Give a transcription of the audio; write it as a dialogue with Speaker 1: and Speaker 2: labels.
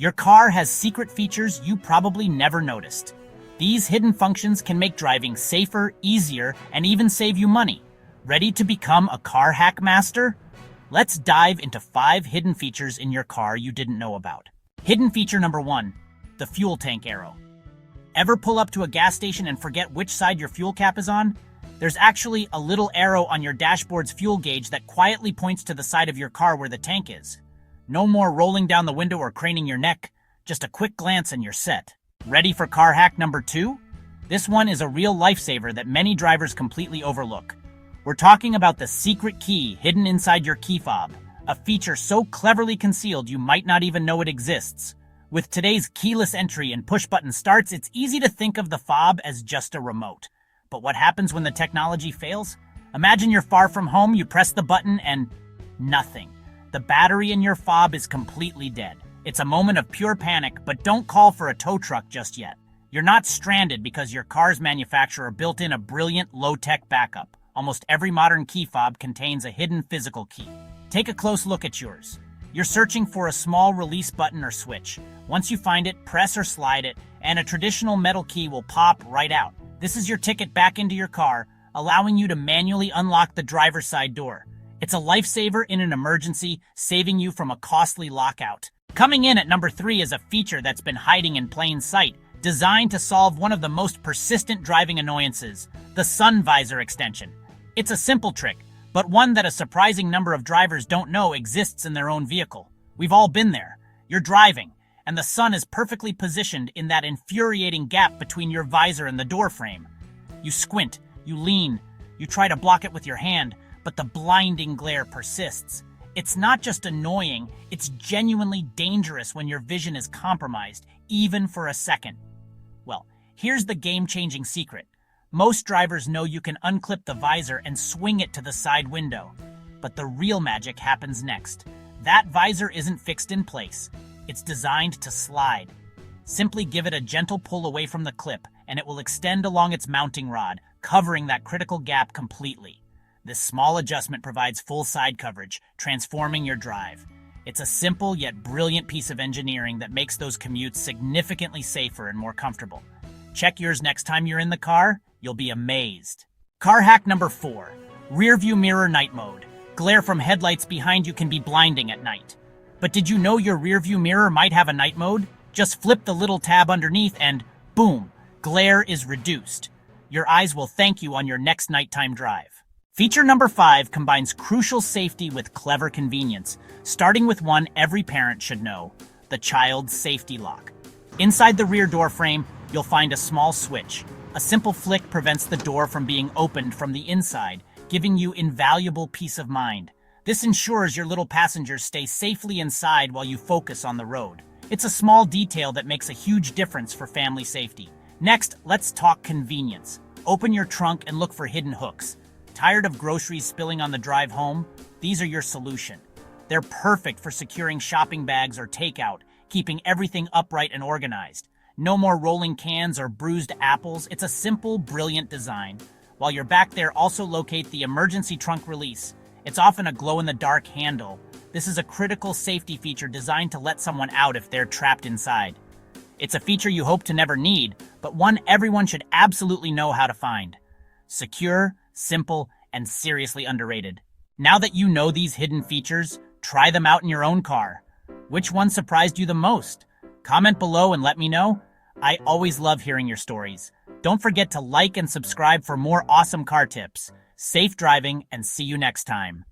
Speaker 1: Your car has secret features you probably never noticed. These hidden functions can make driving safer, easier, and even save you money. Ready to become a car hack master? Let's dive into 5 hidden features in your car you didn't know about. Hidden feature number 1, the fuel tank arrow. Ever pull up to a gas station and forget which side your fuel cap is on? There's actually a little arrow on your dashboard's fuel gauge that quietly points to the side of your car where the tank is. No more rolling down the window or craning your neck, just a quick glance and you're set. Ready for car hack number 2? This one is a real lifesaver that many drivers completely overlook. We're talking about the secret key hidden inside your key fob, a feature so cleverly concealed you might not even know it exists. With today's keyless entry and push-button starts, it's easy to think of the fob as just a remote. But what happens when the technology fails? Imagine you're far from home, you press the button, and nothing. The battery in your fob is completely dead. It's a moment of pure panic, but don't call for a tow truck just yet. You're not stranded because your car's manufacturer built in a brilliant low-tech backup. Almost every modern key fob contains a hidden physical key. Take a close look at yours. You're searching for a small release button or switch. Once you find it, press or slide it, and a traditional metal key will pop right out. This is your ticket back into your car, allowing you to manually unlock the driver's side door. It's a lifesaver in an emergency, saving you from a costly lockout. Coming in at number 3 is a feature that's been hiding in plain sight, designed to solve one of the most persistent driving annoyances, the sun visor extension. It's a simple trick, but one that a surprising number of drivers don't know exists in their own vehicle. We've all been there. You're driving, and the sun is perfectly positioned in that infuriating gap between your visor and the door frame. You squint, you lean, you try to block it with your hand, but the blinding glare persists. It's not just annoying, it's genuinely dangerous when your vision is compromised, even for a second. Well, here's the game-changing secret. Most drivers know you can unclip the visor and swing it to the side window. But the real magic happens next. That visor isn't fixed in place. It's designed to slide. Simply give it a gentle pull away from the clip, and it will extend along its mounting rod, covering that critical gap completely. This small adjustment provides full side coverage, transforming your drive. It's a simple yet brilliant piece of engineering that makes those commutes significantly safer and more comfortable. Check yours next time you're in the car. You'll be amazed. Car hack number 4, rear view mirror night mode. Glare from headlights behind you can be blinding at night. But did you know your rear view mirror might have a night mode? Just flip the little tab underneath and boom, glare is reduced. Your eyes will thank you on your next nighttime drive. Feature number 5 combines crucial safety with clever convenience, starting with one every parent should know, the child safety lock. Inside the rear door frame, you'll find a small switch. A simple flick prevents the door from being opened from the inside, giving you invaluable peace of mind. This ensures your little passengers stay safely inside while you focus on the road. It's a small detail that makes a huge difference for family safety. Next, let's talk convenience. Open your trunk and look for hidden hooks. Tired of groceries spilling on the drive home? These are your solution. They're perfect for securing shopping bags or takeout, keeping everything upright and organized. No more rolling cans or bruised apples. It's a simple, brilliant design. While you're back there, also locate the emergency trunk release. It's often a glow-in-the-dark handle. This is a critical safety feature designed to let someone out if they're trapped inside. It's a feature you hope to never need, but one everyone should absolutely know how to find. Secure, simple, and seriously underrated. Now that you know these hidden features, try them out in your own car. Which one surprised you the most? Comment below and let me know. I always love hearing your stories. Don't forget to like and subscribe for more awesome car tips. Safe driving, and see you next time.